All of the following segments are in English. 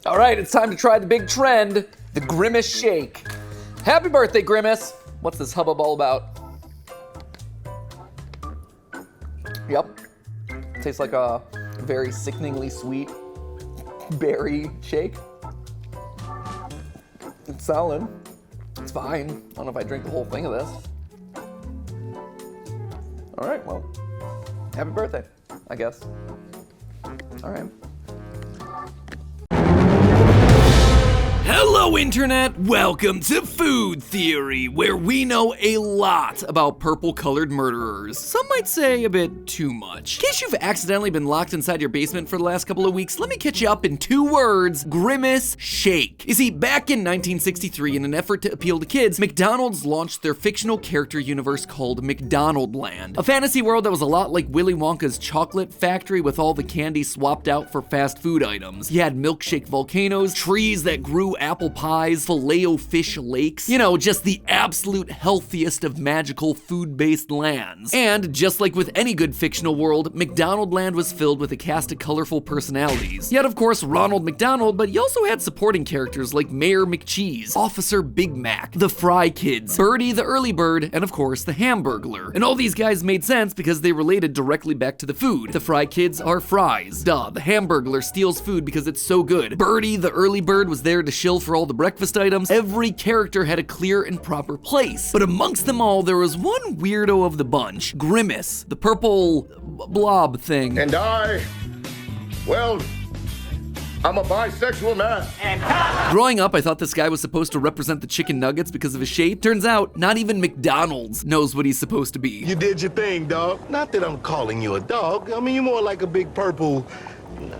All right, it's time to try the big trend, the Grimace Shake. Happy birthday, Grimace. What's this hubbub all about? Yep. Tastes like a very sickeningly sweet berry shake. It's solid. It's fine. I don't know if I drink the whole thing of this. All right, well, happy birthday, I guess. All right. Hello, Internet! Welcome to Food Theory, where we know a lot about purple-colored murderers. Some might say a bit too much. In case you've accidentally been locked inside your basement for the last couple of weeks, let me catch you up in 2 words: Grimace Shake. You see, back in 1963, in an effort to appeal to kids, McDonald's launched their fictional character universe called McDonaldland, a fantasy world that was a lot like Willy Wonka's chocolate factory with all the candy swapped out for fast food items. You had milkshake volcanoes, trees that grew apple pies, filet-o-fish lakes, you know, just the absolute healthiest of magical food-based lands. And just like with any good fictional world, McDonaldland was filled with a cast of colorful personalities. You had, of course, Ronald McDonald, but you also had supporting characters like Mayor McCheese, Officer Big Mac, the Fry Kids, Birdie the Early Bird, and of course the Hamburglar. And all these guys made sense because they related directly back to the food. The Fry Kids are fries. Duh, the Hamburglar steals food because it's so good. Birdie the Early Bird was there to shill for all the breakfast items. Every character had a clear and proper place. But amongst them all, there was one weirdo of the bunch, Grimace, the purple blob thing. And I'm a bisexual man. Growing up, I thought this guy was supposed to represent the chicken nuggets because of his shape. Turns out, not even McDonald's knows what he's supposed to be. You did your thing, dog. Not that I'm calling you a dog. I mean, you're more like a big purple...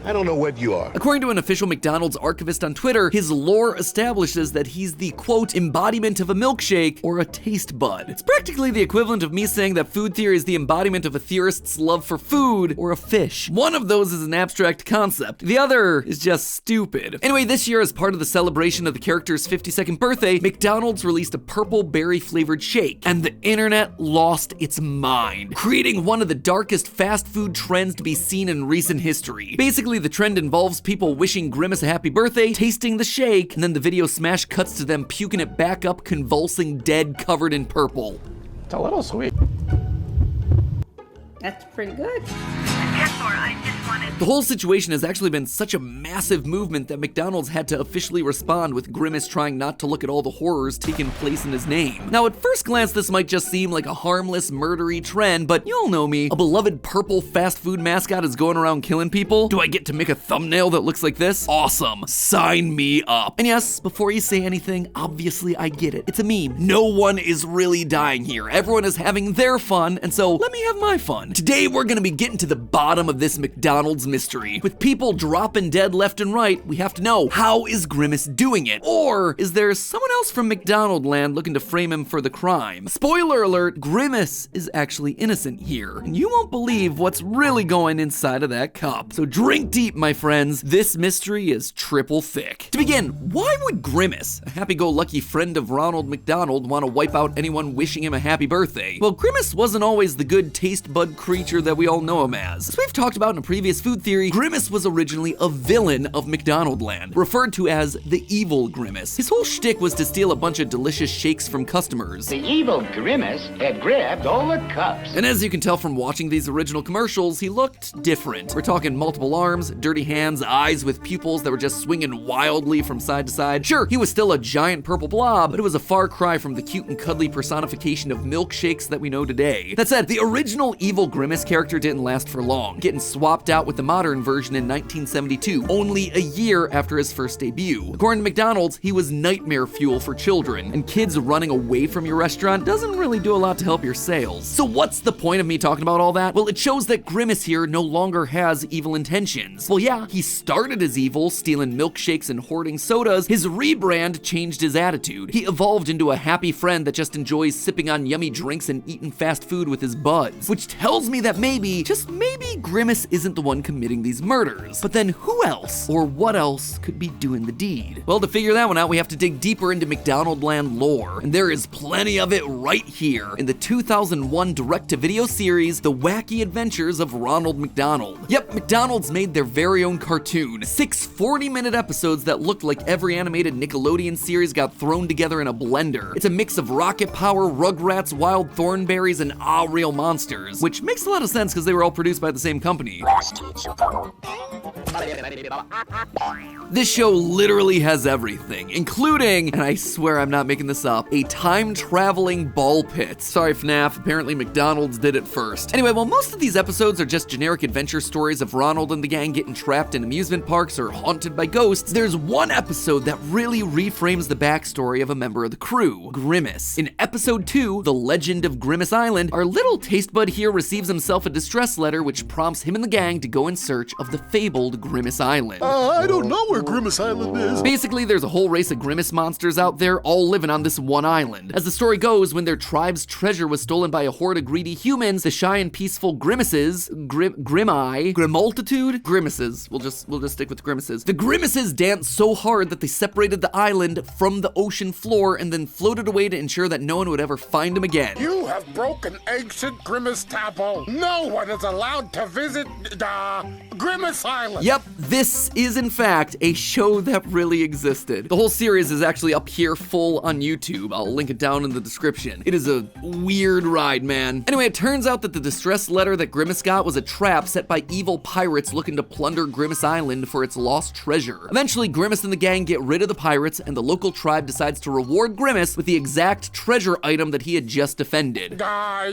I don't know what you are. According to an official McDonald's archivist on Twitter, his lore establishes that he's the, quote, embodiment of a milkshake or a taste bud. It's practically the equivalent of me saying that food theory is the embodiment of a theorist's love for food or a fish. One of those is an abstract concept. The other is just stupid. Anyway, this year, as part of the celebration of the character's 52nd birthday, McDonald's released a purple berry flavored shake, and the internet lost its mind, creating one of the darkest fast food trends to be seen in recent history. Basically, the trend involves people wishing Grimace a happy birthday, tasting the shake, and then the video smash cuts to them puking it back up, convulsing dead, covered in purple. It's a little sweet. That's pretty good. The whole situation has actually been such a massive movement that McDonald's had to officially respond with Grimace trying not to look at all the horrors taking place in his name. Now, at first glance, this might just seem like a harmless, murdery trend, but you all know me. A beloved purple fast food mascot is going around killing people. Do I get to make a thumbnail that looks like this? Awesome. Sign me up. And yes, before you say anything, obviously I get it. It's a meme. No one is really dying here. Everyone is having their fun, and so let me have my fun. Today, we're gonna be getting to the bottom of this McDonald's mystery. With people dropping dead left and right, we have to know, how is Grimace doing it? Or is there someone else from McDonaldland looking to frame him for the crime? Spoiler alert, Grimace is actually innocent here, and you won't believe what's really going inside of that cup. So drink deep, my friends. This mystery is triple thick. To begin, why would Grimace, a happy-go-lucky friend of Ronald McDonald, want to wipe out anyone wishing him a happy birthday? Well, Grimace wasn't always the good taste bud creature that we all know him as. As we've talked about in a previous food theory, Grimace was originally a villain of McDonaldland, referred to as the Evil Grimace. His whole shtick was to steal a bunch of delicious shakes from customers. The Evil Grimace had grabbed all the cups. And as you can tell from watching these original commercials, he looked different. We're talking multiple arms, dirty hands, eyes with pupils that were just swinging wildly from side to side. Sure, he was still a giant purple blob, but it was a far cry from the cute and cuddly personification of milkshakes that we know today. That said, the original Evil Grimace character didn't last for long, getting swapped out with the modern version in 1972, only a year after his first debut. According to McDonald's, he was nightmare fuel for children, and kids running away from your restaurant doesn't really do a lot to help your sales. So what's the point of me talking about all that? Well, it shows that Grimace here no longer has evil intentions. Well, yeah, he started as evil, stealing milkshakes and hoarding sodas. His rebrand changed his attitude. He evolved into a happy friend that just enjoys sipping on yummy drinks and eating fast food with his buds, which tells me that maybe, just maybe, Grimace Grimace isn't the one committing these murders. But then who else, or what else, could be doing the deed? Well, to figure that one out, we have to dig deeper into McDonaldland lore, and there is plenty of it right here in the 2001 direct-to-video series, The Wacky Adventures of Ronald McDonald. Yep, McDonald's made their very own cartoon, 6 40-minute episodes that looked like every animated Nickelodeon series got thrown together in a blender. It's a mix of Rocket Power, Rugrats, Wild Thornberries, and Real Monsters, which makes a lot of sense because they were all produced by the same company. This show literally has everything, including, and I swear I'm not making this up, a time-traveling ball pit. Sorry FNAF, apparently McDonald's did it first. Anyway, while most of these episodes are just generic adventure stories of Ronald and the gang getting trapped in amusement parks or haunted by ghosts, there's one episode that really reframes the backstory of a member of the crew, Grimace. In episode 2, The Legend of Grimace Island, our little taste bud here receives himself a distress letter which prompts him and the gang to go in search of the fabled Grimace Island. I don't know where Grimace Island is. Basically, there's a whole race of Grimace monsters out there all living on this one island. As the story goes, when their tribe's treasure was stolen by a horde of greedy humans, the shy and peaceful Grimaces, Grimaces, we'll just stick with Grimaces. The Grimaces danced so hard that they separated the island from the ocean floor and then floated away to ensure that no one would ever find them again. You have broken ancient Grimace taboo. No one is allowed to visit Grimace Island. Yep, this is in fact a show that really existed. The whole series is actually up here full on YouTube. I'll link it down in the description. It is a weird ride, man. Anyway, it turns out that the distress letter that Grimace got was a trap set by evil pirates looking to plunder Grimace Island for its lost treasure. Eventually, Grimace and the gang get rid of the pirates, and the local tribe decides to reward Grimace with the exact treasure item that he had just defended.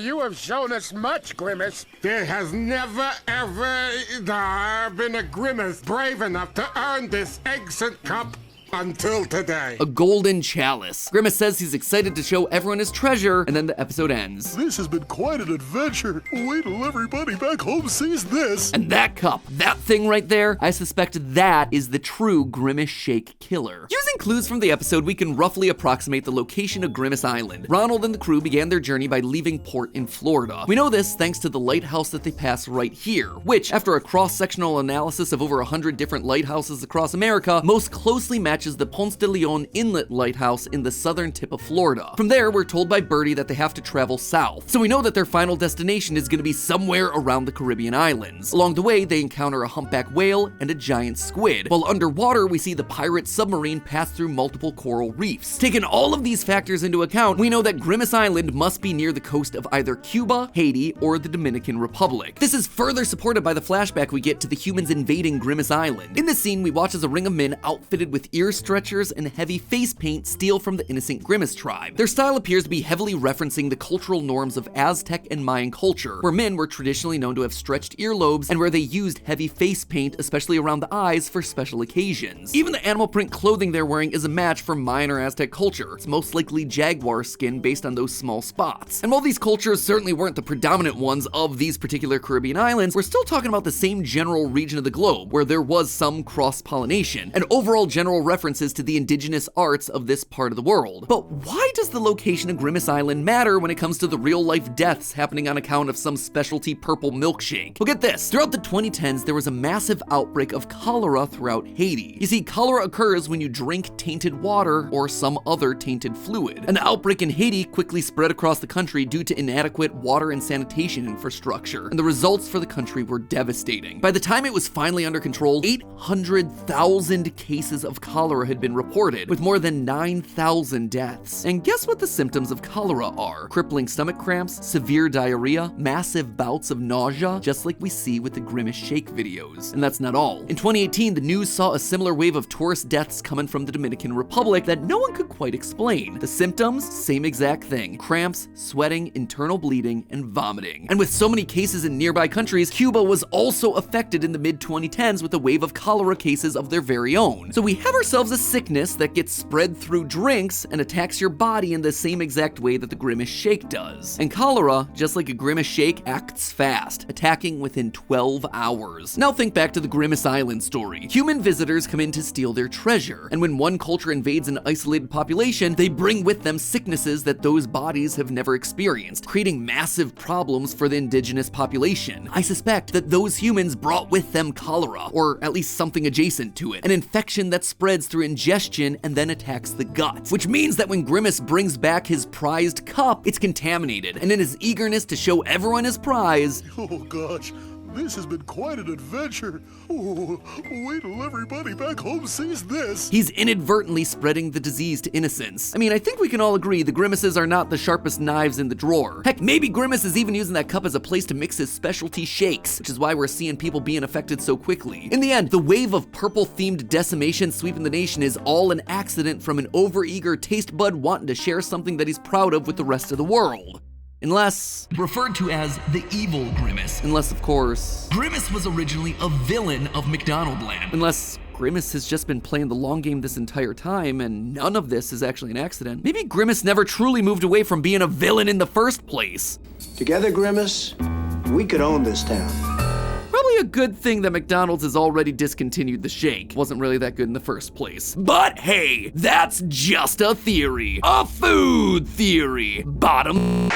You have shown us much, Grimace. There has never, ever been a Grimace brave enough to earn this ancient cup until today. A golden chalice. Grimace says he's excited to show everyone his treasure, and then the episode ends. This has been quite an adventure. Wait till everybody back home sees this. And that cup, that thing right there, I suspect that is the true Grimace Shake killer. Using clues from the episode, we can roughly approximate the location of Grimace Island. Ronald and the crew began their journey by leaving port in Florida. We know this thanks to the lighthouse that they pass right here, which, after a cross-sectional analysis of over 100 different lighthouses across America, most closely matches the Ponce de Leon Inlet Lighthouse in the southern tip of Florida. From there, we're told by Birdie that they have to travel south, so we know that their final destination is going to be somewhere around the Caribbean islands. Along the way, they encounter a humpback whale and a giant squid, while underwater, we see the pirate submarine pass through multiple coral reefs. Taking all of these factors into account, we know that Grimace Island must be near the coast of either Cuba, Haiti, or the Dominican Republic. This is further supported by the flashback we get to the humans invading Grimace Island. In this scene, we watch as a ring of men outfitted with ear stretchers and heavy face paint steal from the innocent Grimace tribe. Their style appears to be heavily referencing the cultural norms of Aztec and Mayan culture, where men were traditionally known to have stretched earlobes and where they used heavy face paint, especially around the eyes, for special occasions. Even the animal print clothing they're wearing is a match for Mayan or Aztec culture. It's most likely jaguar skin based on those small spots. And while these cultures certainly weren't the predominant ones of these particular Caribbean islands, we're still talking about the same general region of the globe, where there was some cross-pollination, and overall general references to the indigenous arts of this part of the world. But why does the location of Grimace Island matter when it comes to the real-life deaths happening on account of some specialty purple milkshake? Well, get this. Throughout the 2010s, there was a massive outbreak of cholera throughout Haiti. You see, cholera occurs when you drink tainted water or some other tainted fluid. And the outbreak in Haiti quickly spread across the country due to inadequate water and sanitation infrastructure. And the results for the country were devastating. By the time it was finally under control, 800,000 cases of cholera had been reported, with more than 9,000 deaths. And guess what the symptoms of cholera are? Crippling stomach cramps, severe diarrhea, massive bouts of nausea, just like we see with the Grimace Shake videos. And that's not all. In 2018, the news saw a similar wave of tourist deaths coming from the Dominican Republic that no one could quite explain. The symptoms? Same exact thing. Cramps, sweating, internal bleeding, and vomiting. And with so many cases in nearby countries, Cuba was also affected in the mid-2010s with a wave of cholera cases of their very own. So we have ourselves yourselves a sickness that gets spread through drinks and attacks your body in the same exact way that the Grimace Shake does. And cholera, just like a Grimace Shake, acts fast, attacking within 12 hours. Now think back to the Grimace Island story. Human visitors come in to steal their treasure, and when one culture invades an isolated population, they bring with them sicknesses that those bodies have never experienced, creating massive problems for the indigenous population. I suspect that those humans brought with them cholera, or at least something adjacent to it, an infection that spreads through ingestion and then attacks the gut, which means that when Grimace brings back his prized cup, it's contaminated, and in his eagerness to show everyone his prize, oh gosh, this has been quite an adventure. Oh, wait till everybody back home sees this. he's inadvertently spreading the disease to innocents. I mean, I think we can all agree the Grimaces are not the sharpest knives in the drawer. Heck, maybe Grimace is even using that cup as a place to mix his specialty shakes, which is why we're seeing people being affected so quickly. In the end, the wave of purple-themed decimation sweeping the nation is all an accident from an overeager taste bud wanting to share something that he's proud of with the rest of the world. Unless referred to as the Evil Grimace. Unless, of course, Grimace was originally a villain of McDonald Land. Unless Grimace has just been playing the long game this entire time and none of this is actually an accident. Maybe Grimace never truly moved away from being a villain in the first place. Together, Grimace, we could own this town. Probably a good thing that McDonald's has already discontinued the shake. Wasn't really that good in the first place. But hey, that's just a theory. A food theory. Bottom.